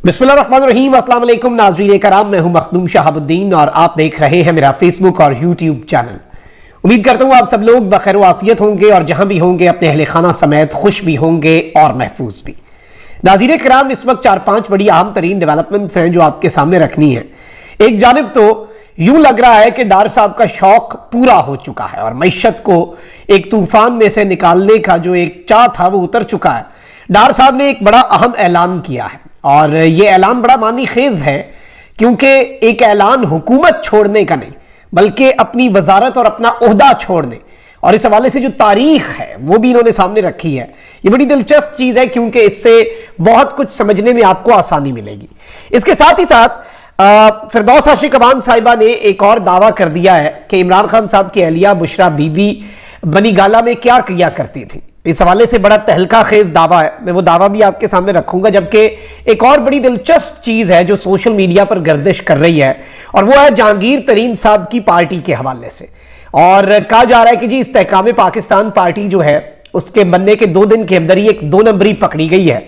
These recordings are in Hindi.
बिस्मिल्लाहिर्रहमानिर्रहीम। अस्सलाम वालेकुम नाज़रीन कराम, मैं हूं मखदूम शहाबुद्दीन और आप देख रहे हैं मेरा फेसबुक और यूट्यूब चैनल। उम्मीद करता हूं आप सब लोग बखैर आफियत होंगे और जहां भी होंगे अपने अहले खाना समेत खुश भी होंगे और महफूज भी। नाज़रीन कराम, इस वक्त 4-5 बड़ी अहम तरीन डेवलपमेंट्स हैं जो आपके सामने रखनी है। एक जानिब तो यूं लग रहा है कि डार साहब का शौक पूरा हो चुका है और मईशत को एक तूफान में से निकालने का जो एक चाह था वो उतर चुका है। डार साहब ने एक बड़ा अहम ऐलान किया है और ये ऐलान बड़ा मानी खेज है, क्योंकि एक ऐलान हुकूमत छोड़ने का नहीं बल्कि अपनी वजारत और अपना ओहदा छोड़ने, और इस हवाले से जो तारीख है वो भी इन्होंने सामने रखी है। ये बड़ी दिलचस्प चीज है क्योंकि इससे बहुत कुछ समझने में आपको आसानी मिलेगी। इसके साथ ही साथ फिरदौस आशिक अबान साहिबा ने एक और दावा कर दिया है कि इमरान खान साहब की अहलिया बुशरा बीबी बनी गाला में क्या किया करती थी। इस हवाले से बड़ा तहलका खेज दावा है, मैं वो दावा भी आपके सामने रखूंगा। जबकि एक और बड़ी दिलचस्प चीज है जो सोशल मीडिया पर गर्दिश कर रही है और वो है जहांगीर तरीन साहब की पार्टी के हवाले से। और कहा जा रहा है कि जी इस्तेहकाम पाकिस्तान पार्टी जो है उसके बनने के 2 दिन के अंदर ही एक 2 नंबरी पकड़ी गई है।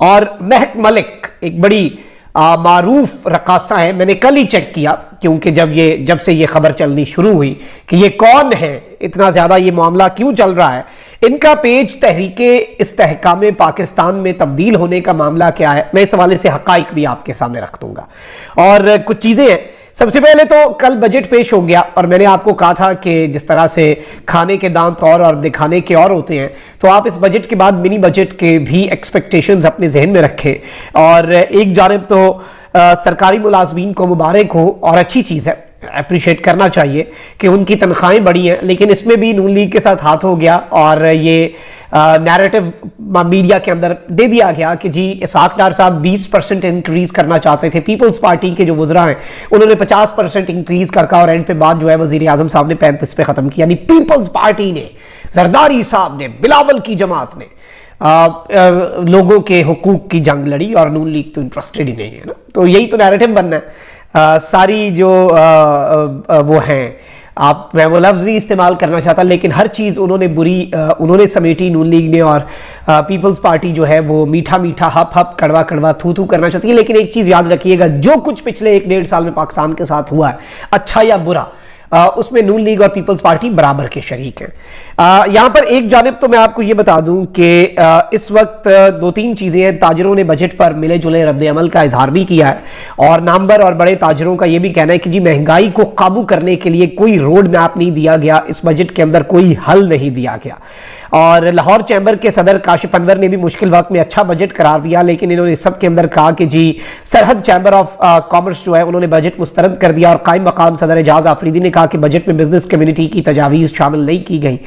और महक मलिक एक बड़ी मारूफ रकासा है, मैंने कल ही चेक किया क्योंकि जब से ये खबर चलनी शुरू हुई कि ये कौन है, इतना ज्यादा ये मामला क्यों चल रहा है, इनका पेज तहरीके इस्तेहकाम पाकिस्तान में तब्दील होने का मामला क्या है, मैं इस हवाले से हकाइक भी आपके सामने रख दूंगा। और कुछ चीजें हैं। सबसे पहले तो कल बजट पेश हो गया और मैंने आपको कहा था कि जिस तरह से खाने के दांत और दिखाने के और होते हैं, तो आप इस बजट के बाद मिनी बजट के भी एक्सपेक्टेशंस अपने जहन में रखें। और एक जानिब तो सरकारी मुलाजमीन को मुबारक हो और अच्छी चीज़ है, अप्रिशिएट करना चाहिए कि उनकी तनख्वाहें बढ़ी हैं, लेकिन इसमें भी नून लीग के साथ हाथ हो गया और ये नैरेटिव मीडिया के अंदर दे दिया गया कि जी इसहाक डार साहब 20% इंक्रीज करना चाहते थे। पीपल्स पार्टी के जो वज़रा हैं उन्होंने 50% इंक्रीज करका और एंड पे बात जो है वज़ीर आज़म साहब ने 35 पे ख़त्म किया। यानी पीपल्स पार्टी ने, जरदारी साहब ने, बिलावल की जमात ने लोगों के हुकूक की जंग लड़ी और नून लीग तो इंटरेस्टेड ही नहीं है ना। तो यही तो नैरेटिव बनना है। सारी जो वो हैं, मैं वो लफ्ज़ नहीं इस्तेमाल करना चाहता, लेकिन हर चीज़ उन्होंने बुरी उन्होंने समेटी नून लीग ने। और पीपल्स पार्टी जो है वो मीठा मीठा हप हप कड़वा कड़वा थू थू करना चाहती है। लेकिन एक चीज़ याद रखिएगा, जो कुछ पिछले 1-1.5 साल में पाकिस्तान के साथ हुआ है, अच्छा या बुरा, उसमें नून लीग और पीपल्स पार्टी बराबर के शरीक हैं। यहां पर एक जानिब तो मैं आपको यह बता दूं कि इस वक्त 2-3 चीजें हैं। ताजरों ने बजट पर मिले जुले रद्द-ए-अमल का इजहार भी किया है और नामवर और बड़े ताजरों का यह भी कहना है कि जी महंगाई को काबू करने के लिए कोई रोड मैप नहीं दिया गया, इस बजट के अंदर कोई हल नहीं दिया गया। और लाहौर चैम्बर के सदर काशिफ अनवर ने भी मुश्किल वक्त में अच्छा बजट करार दिया, लेकिन इन्होंने सब के अंदर कहा कि जी सरहद चैम्बर ऑफ कॉमर्स जो है उन्होंने बजट मुस्तरद कर दिया। और कायम मकाम सदर एजाज आफरीदी ने कहा कि बजट में बिजनेस कम्युनिटी की तजावीज़ शामिल नहीं की गई।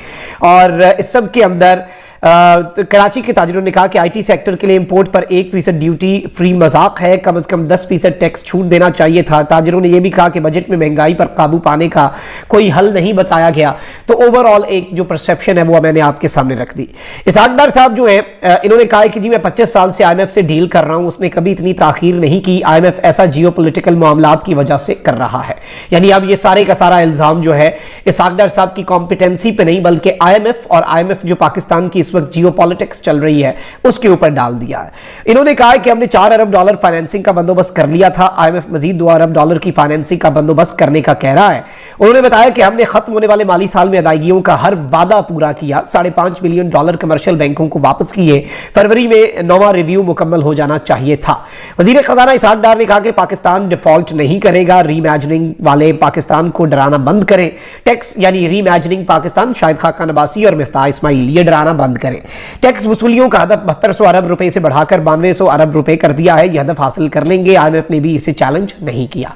और इस सब के अंदर तो कराची के ताजरों ने कहा कि आईटी सेक्टर के लिए इंपोर्ट पर 1% ड्यूटी फ्री मजाक है, कम से कम 10% टैक्स छूट देना चाहिए था। ताजरों ने यह भी कहा कि बजट में महंगाई पर काबू पाने का कोई हल नहीं बताया गया। तो ओवरऑल एक जो परसेप्शन है वो मैंने आपके सामने रख दी। इसहाक डार साहब जो है इन्होंने कहा है कि जी मैं 25 साल से IMF से डील कर रहा हूं, उसने कभी इतनी ताखीर नहीं की। IMF ऐसा जियो पोलिटिकल मामलात की वजह से कर रहा है। यानी अब ये सारे का सारा इल्जाम जो है इसहाक डार साहब की कॉम्पिटेंसी पे नहीं बल्कि IMF और IMF जो पाकिस्तान की इस वक्त जियो पॉलिटिक्स चल रही है उसके ऊपर डाल दिया है। इन्होंने कहा है कि हमने $4 अरब फाइनेंसिंग का बंदोबस्त कर लिया था, IMF मजीद $2 अरब की फाइनेंसिंग का बंदोबस्त करने का कह रहा है। उन्होंने बताया कि हमने खत्म होने वाले माली साल में अदायगियों का हर वादा पूरा किया, $5.5 बिलियन कमर्शियल बैंकों को वापस किए, फरवरी में 9वां रिव्यू मुकम्मल हो जाना चाहिए था। वजीर खजाना इसहाक डार ने कहा कि पाकिस्तान डिफॉल्ट नहीं करेगा, रीइमेजिनिंग वाले पाकिस्तान को डराना बंद करें। टैक्स यानी रीइमेजिनिंग पाकिस्तान, शाहिद खाकान अब्बासी और मिफ्ताह इस्माइल, ये डराना बंद करें। टैक्स वसूलियों का हदफ 7200 अरब रुपए से बढ़ाकर 9200 अरब रुपए कर दिया है, यह हदफ हासिल कर लेंगे। IMF ने भी इसे चैलेंज नहीं किया।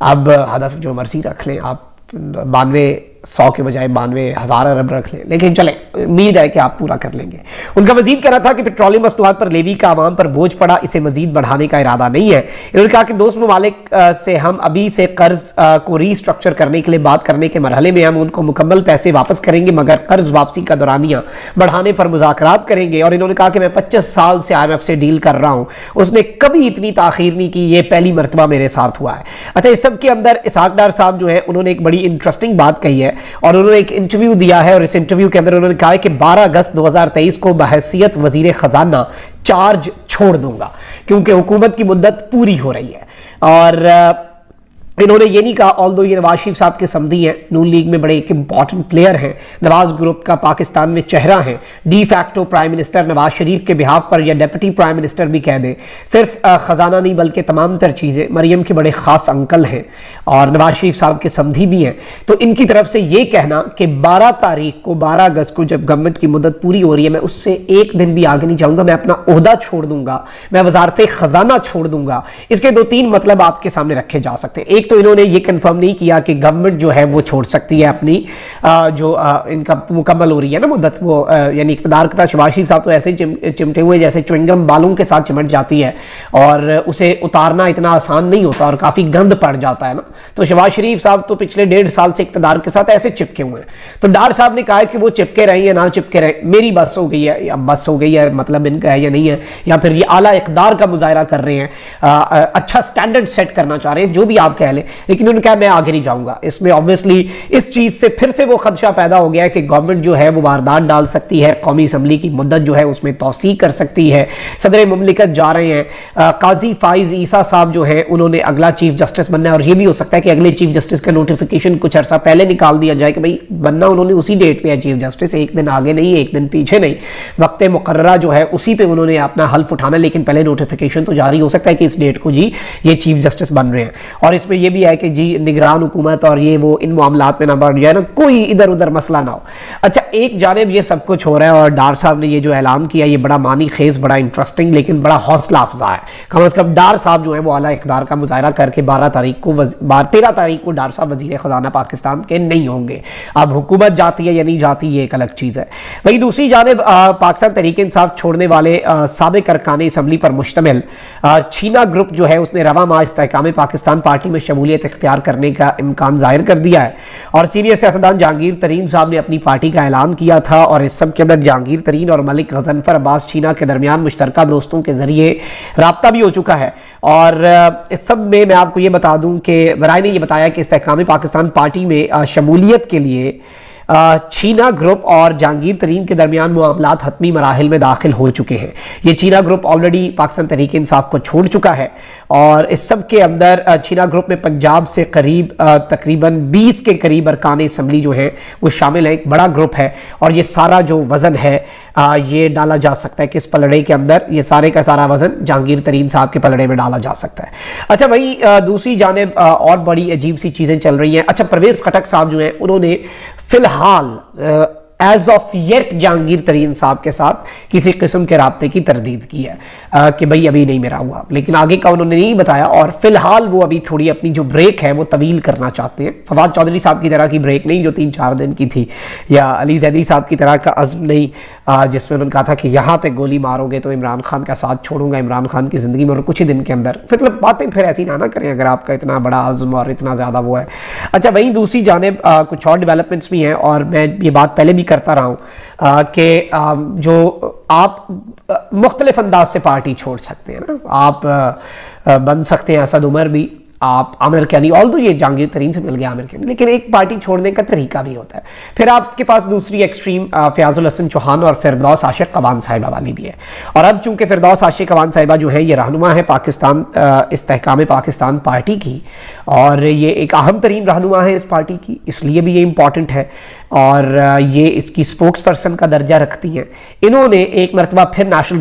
अब हदफ जो मर्जी रख लें आप, 9200 के बजाय 92,000 अरब रख लें, लेकिन चले उम्मीद है कि आप पूरा कर लेंगे। उनका मजीद कहना था कि पेट्रोलियम मसनूआत पर लेवी का आवाम पर बोझ पड़ा, इसे मजीद बढ़ाने का इरादा नहीं है। इन्होंने कहा कि दोस्त ममालिक से हम अभी से कर्ज को रीस्ट्रक्चर करने के लिए बात करने के मरहले में, हम उनको मुकम्मल पैसे वापस करेंगे मगर कर्ज वापसी का दौरानिया बढ़ाने पर मुज़ाकरात करेंगे। और इन्होंने कहा कि मैं 25 साल से IMF से डील कर रहा हूँ, उसने कभी इतनी ताखीर नहीं की, ये पहली मरतबा मेरे साथ हुआ है। अच्छा, इस सब के अंदर इसहाक डार साहब जो है उन्होंने एक बड़ी इंटरेस्टिंग बात कही है है और उन्होंने एक इंटरव्यू दिया है और इस इंटरव्यू के अंदर उन्होंने कहा है कि 12 अगस्त 2023 को बहैसियत वजीर खजाना चार्ज छोड़ दूंगा क्योंकि हुकूमत की मुद्दत पूरी हो रही है। और इन्होंने ये नहीं कहा, ऑल्दो ये नवाज शरीफ साहब के समधी हैं, नून लीग में बड़े एक इंपॉर्टेंट प्लेयर हैं, नवाज ग्रुप का पाकिस्तान में चेहरा है, de facto prime minister Nawaz Sharif के बिहाफ पर या डिप्टी प्राइम मिनिस्टर भी कह दें, सिर्फ खजाना नहीं बल्कि तमाम तर चीज़ें मरियम के बड़े ख़ास अंकल हैं और नवाज शरीफ साहब के समधी भी हैं। तो इनकी तरफ से ये कहना कि 12 तारीख को 12 अगस्त को जब गवर्नमेंट की मुद्दत पूरी हो रही है मैं उससे एक दिन भी आगे नहीं जाऊँगा, मैं अपना ओहदा छोड़ दूंगा, मैं वजारत खजाना छोड़ दूंगा, इसके 2-3 मतलब आपके सामने रखे जा सकते हैं। एक तो इन्होंने ये कंफर्म नहीं किया कि गवर्नमेंट जो है वो छोड़ सकती है अपनी इनका मुकम्मल हो रही है ना मुद्दत, वो यानी इक़्तिदार के साथ शहबाज शरीफ साहब तो ऐसे चिमटे हुए जैसे च्युइंगम बालों के साथ चिमट जाती है और उसे उतारना इतना आसान नहीं होता और काफ़ी गंद पड़ जाता है ना। तो शहबाज शरीफ साहब तो पिछले 1.5 साल से इक़्तिदार के साथ ऐसे चिपके हुए हैं। तो डार साहब ने कहा है कि वो चिपके रहे या ना चिपके रहे, मेरी बस हो गई है, या बस हो गई है मतलब इनका है या नहीं है, या फिर ये आला इक़्तिदार का मुजाहरा कर रहे हैं, अच्छा स्टैंडर्ड सेट करना चाह रहे हैं, जो भी आप कह लें, लेकिन उन्होंने कहा मैं आगे नहीं जाऊंगा। इसमें ऑब्वियसली इस चीज से फिर से वो खदशा पैदा हो गया है कि गवर्नमेंट जो है वो वारदात डाल सकती है, कौमी असम्बली की मुद्दत जो है उसमें तौसी कर सकती है, सदर मुमलिकत जा रहे हैं, काजी फाइज ईसा साहब जो है उन्होंने अगला चीफ जस्टिस बनना है और ये भी हो सकता है कि अगले चीफ जस्टिस का नोटिफिकेशन कुछ अर्सा पहले निकाल दिया जाए कि भाई बनना उन्होंने उसी डेट पे है चीफ जस्टिस, एक दिन आगे नहीं एक दिन पीछे नहीं, वक्त मुकर्ररा जो है उसी पे उन्होंने अपना हल्फ उठाना, लेकिन पहले नोटिफिकेशन तो जारी हो सकता है कि इस डेट को जी ये चीफ जस्टिस बन रहे हैं। और इसमें यह भी है कि जी निगरान हुकूमत और ये वो इन मामलात में ना बढ़ जाए ना, कोई इधर उधर मसला ना हो। अच्छा, एक जानिब ये सब कुछ हो रहा है और डार साहब ने ये जो ऐलान किया ये बड़ा मानी खेज, बड़ा इंटरेस्टिंग, लेकिन बड़ा हौसला अफजा है। कम से कम डार साहब जो है वो आला इक़्तिदार का मुजाहरा करके 13 तारीख को डार साहब वज़ीर ख़ज़ाना पाकिस्तान के नहीं होंगे। अब हुकूमत जाती है या नहीं जाती ये एक अलग चीज़ है। वहीं दूसरी जानिब पाकिस्तान तहरीक इंसाफ छोड़ने वाले साबिक़ अरकान असम्बली पर मुश्तमिल छीना ग्रुप जो है उसने रवा माह इस्तेहकाम पाकिस्तान पार्टी में शमूलियत इख्तियार करने का इम्कान जाहिर कर दिया है और सीनियर सियासतदान जहांगीर तरीन साहब ने अपनी पार्टी का ऐलान किया था और इस सब के अंदर जहांगीर तरीन और मलिक गजनफर अब्बास छीना के दरमियान मुश्तरका दोस्तों के जरिए राब्ता भी हो चुका है। और इस सब में मैं आपको ये बता दूं कि ज़राए ने यह बताया कि इस्तेहकाम पाकिस्तान पार्टी में शमूलियत के लिए छीना ग्रुप और जहांगीर तरीन के दरमियान मामलात हतमी मराहिल में दाखिल हो चुके हैं। ये छीना ग्रुप ऑलरेडी पाकिस्तान तहरीक इंसाफ को छोड़ चुका है और इस सब के अंदर छीना ग्रुप में पंजाब से करीब तकरीबन 20 के करीब अरकान असम्बली जो है वो शामिल है। एक बड़ा ग्रुप है और ये सारा जो वज़न है ये डाला जा सकता है किस पलड़े के अंदर, ये सारे का सारा वज़न जहांगीर तरीन साहब के पलड़े में डाला जा सकता है। अच्छा भाई, दूसरी जानिब और बड़ी अजीब सी चीज़ें चल रही हैं। अच्छा, परवेज़ खटक साहब जो हैं उन्होंने फिलहाल एज ऑफ येट जहांगीर तरीन साहब के साथ किसी किस्म के राब्ते की तरदीद की है कि भाई अभी नहीं मेरा हुआ, लेकिन आगे का उन्होंने नहीं बताया और फिलहाल वो अभी थोड़ी अपनी जो ब्रेक है वो तवील करना चाहते हैं। फवाद चौधरी साहब की तरह की ब्रेक नहीं जो 3-4 दिन की थी, या अली जैदी साहब की तरह का अज़्म नहीं जिसमें उन्होंने कहा था कि यहाँ पे गोली मारोगे तो इमरान खान का साथ छोड़ूंगा इमरान खान की ज़िंदगी में और कुछ ही दिन के अंदर, मतलब बातें फिर ऐसी ना करें अगर आपका इतना बड़ा अज़्म और इतना ज़्यादा वो है। अच्छा, वहीं दूसरी जानिब कुछ और डेवलपमेंट्स भी हैं और मैं ये बात पहले भी करता रहा हूँ कि जो आप मुख्तलिफ अंदाज से पार्टी छोड़ सकते हैं ना, आप बन सकते हैं असद उमर भी, आप आमिर कैनी, ऑल्दो ये जहांगीर तरीन से मिल गया आमिर कैनी, लेकिन एक पार्टी छोड़ने का तरीका भी होता है। फिर आपके पास दूसरी एक्सट्रीम फयाजुल हसन चौहान और फिरदौस आशिक कवान साहिबा वाली भी है। और अब चूंकि फिरदौस आशिक कवान साहिबा जो है ये रहनुमा है पाकिस्तान इस्तेहकाम पाकिस्तान पार्टी की और ये एक अहम तरीन रहनुमा है इस पार्टी की, इसलिए भी ये इंपॉर्टेंट है और ये इसकी स्पोक्स पर्सन का दर्जा रखती हैं। इन्होंने एक मरतबा फिर नेशनल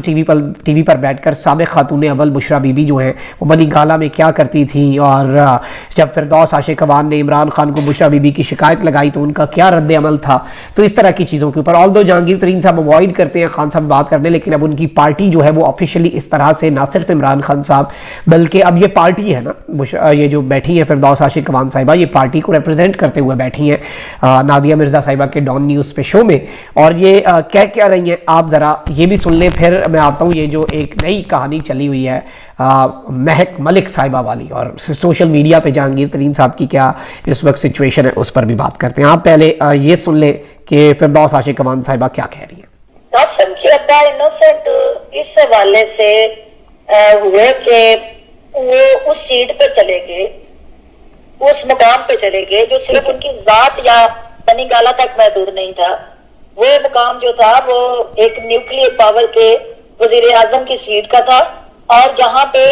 टीवी पर बैठकर साबिक़ खातून अव्वल बुशरा बीबी जो हैं वो बनी गाला में क्या करती थी और जब फिरदौस आशिक कवान ने इमरान खान को बुशरा बीबी की शिकायत लगाई तो उनका क्या रद्द अमल था, तो इस तरह की चीज़ों के ऊपर ऑल्दो जहांगीर तरीन साहब अवॉइड करते हैं खान साहब बात करने, लेकिन अब उनकी पार्टी जो है वो ऑफिशियली इस तरह से ना सिर्फ इमरान खान साहब बल्कि अब ये पार्टी है ना, ये जो बैठी है फिरदौस आशिक कवान साहिबा, ये पार्टी को रिप्रेजेंट करते हुए बैठी हैं नादिया मिर्जा साहिबा के डॉन न्यूज़ पे शो में। और ये कह क्या रही हैं आप ज़रा ये भी सुन लें, फिर मैं आता हूँ ये जो एक नई कहानी चली हुई है महक मलिक साहिबा वाली और सोशल मीडिया पे जहांगीर तरीन साहब की क्या इस वक्त सिचुएशन है उस पर भी बात करते हैं। आप पहले ये सुन लें कि फिरदौस आशिक कवान साहिबा क्या कह रही हैं। आप समझिएगा इनोसेंट इस हवाले से हुए कि वो उस सीट पे चले गए, उस मुकाम पे चले गए जो सिर्फ उनकी जात या निकाला तक महदूद नहीं था। वो मुकाम जो था वो एक न्यूक्लियर पावर के वजीर आजम की सीट का था, और जहाँ पे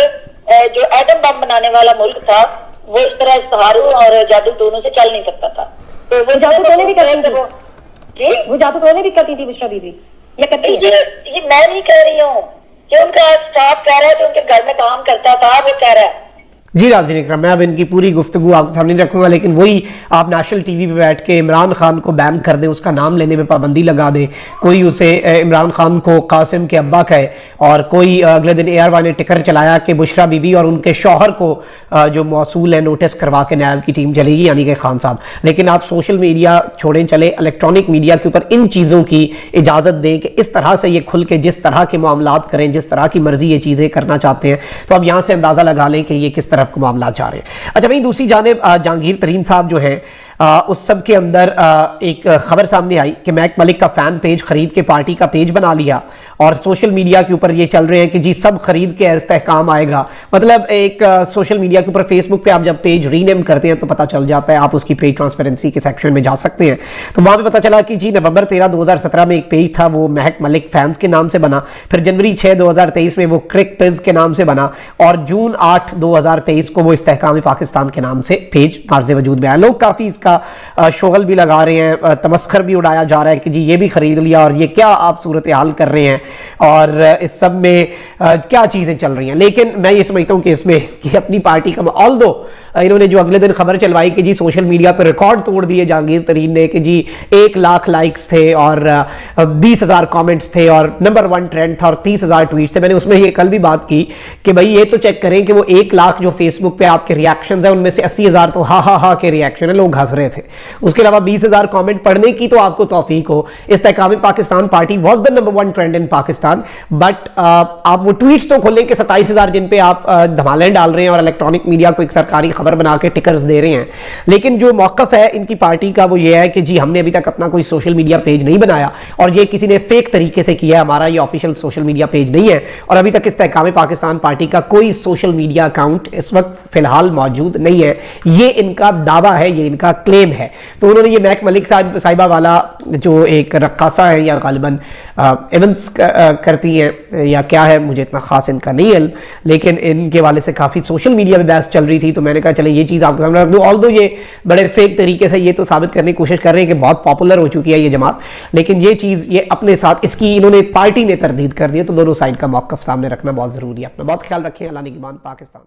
जो एटम बम बनाने वाला मुल्क था वो इस तरह इस्तेहारू और जादू दोनों से चल नहीं सकता था। तो वो जादू टोने भी करती थी, जी वो जादू टोने भी करती थी बुशरा बीबी, ये करती है? ये मैं नहीं कह रही हूँ कि उनका स्टाफ कह रहा है, जो उनके घर में काम करता था वो कह रहा है। जी नाज़रीन इकराम, मैं अब इनकी पूरी गुफ्तगू आपके सामने नहीं रखूंगा, लेकिन वही आप नेशनल टीवी पे बैठ के इमरान खान को बैन कर दें, उसका नाम लेने में पाबंदी लगा दें, कोई उसे इमरान खान को कासिम के अब्बा कहे, और कोई अगले दिन AR1 ने टिकर चलाया कि बुशरा बीबी और उनके शौहर को जो मौसूल है नोटिस करवा के नैब की टीम चलेगी, यानी कि खान साहब। लेकिन आप सोशल मीडिया छोड़ें, चले इलेक्ट्रॉनिक मीडिया के ऊपर इन चीज़ों की इजाज़त दें कि इस तरह से ये खुल के जिस तरह के मामलात करें, जिस तरह की मर्जी ये चीज़ें करना चाहते हैं, तो अब यहाँ से अंदाज़ा लगा लें कि ये किस तरफ को मामला जा रहे हैं। अच्छा, वहीं दूसरी जानिब जहांगीर तरीन साहब जो हैं, उस सब के अंदर एक खबर सामने आई कि महक मलिक का फैन पेज खरीद के पार्टी का पेज बना लिया, और सोशल मीडिया के ऊपर ये चल रहे हैं कि जी सब खरीद के इस्तेहकाम आएगा। मतलब एक सोशल मीडिया के ऊपर फेसबुक पे आप जब पेज रीनेम करते हैं तो पता चल जाता है, आप उसकी पेज ट्रांसपेरेंसी के सेक्शन में जा सकते हैं। तो वहां पे पता चला कि जी नवंबर 13 2017 में एक पेज था, वो महक मलिक फैंस के नाम से बना, फिर जनवरी 6 2023 में वो क्रिक पिज के नाम से बना, और जून 8 2023 को वो इस्तेहकाम पाकिस्तान के नाम से पेज आर्ज़े वजूद में आया। लोग काफ़ी इसका शोगल भी लगा रहे हैं, तमस्खर भी उड़ाया जा रहा है कि जी ये भी खरीद लिया, और ये क्या आप सूरत हाल कर रहे हैं, और इस सब में क्या चीज़ें चल रही हैं। लेकिन मैं ये समझता हूँ कि इसमें ये अपनी पार्टी का, ऑल्दो इन्होंने जो अगले दिन खबर चलवाई कि जी सोशल मीडिया पर रिकॉर्ड तोड़ दिए जहांगीर तरीन ने कि जी 1 लाख लाइक्स थे और 20,000 कमेंट्स थे और नंबर 1 ट्रेंड था और 30,000 ट्वीट्स है। मैंने उसमें ये कल भी बात की कि भाई ये तो चेक करें कि वो 1 लाख जो फेसबुक पे आपके रिएक्शंस हैं उनमें से 80,000 तो हा के रिएक्शन है, लोग हंस रहे थे। उसके अलावा 20,000 कमेंट पढ़ने की तो आपको तौफीक हो। Istehkam Pakistan party was the number 1 trend in Pakistan, but आप वो ट्वीट्स तो खोलें कि 27,000 जिन पे आप धमालें डाल रहे हैं और इलेक्ट्रॉनिक मीडिया को एक सरकारी खबर बना के टिकर्स दे रहे हैं। लेकिन जो मौकफ है इनकी पार्टी का वो ये है कि जी हमने अभी तक अपना कोई सोशल मीडिया पेज नहीं बनाया, और ये किसी ने फेक तरीके से किया है, हमारा ये ऑफिशियल सोशल मीडिया पेज नहीं है, और अभी तक इस्तेहकाम पाकिस्तान पार्टी का कोई सोशल मीडिया अकाउंट इस वक्त फिलहाल मौजूद नहीं है। ये इनका दावा है, ये इनका क्लेम है। तो उन्होंने ये महक मलिक साहिबा वाला जो एक रक्कासा है या गालिबन इवेंट्स करती हैं या क्या है, मुझे इतना खास इनका नहीं है, लेकिन इनके वाले से काफ़ी सोशल मीडिया पे बहस चल रही थी, तो मैंने कहा चले ये चीज़ आपके सामने रख दूँ। ऑल्दो ये बड़े फेक तरीके से ये तो साबित करने की कोशिश कर रहे हैं कि बहुत पॉपुलर हो चुकी है ये जमात, लेकिन ये चीज़ ये अपने साथ इसकी इन्होंने पार्टी ने तरदीद कर दी है। तो दोनों साइड का मौक़िफ़ सामने रखना बहुत ज़रूरी है। अपना बहुत ख्याल रखें। अल्लाह निगहबान पाकिस्तान।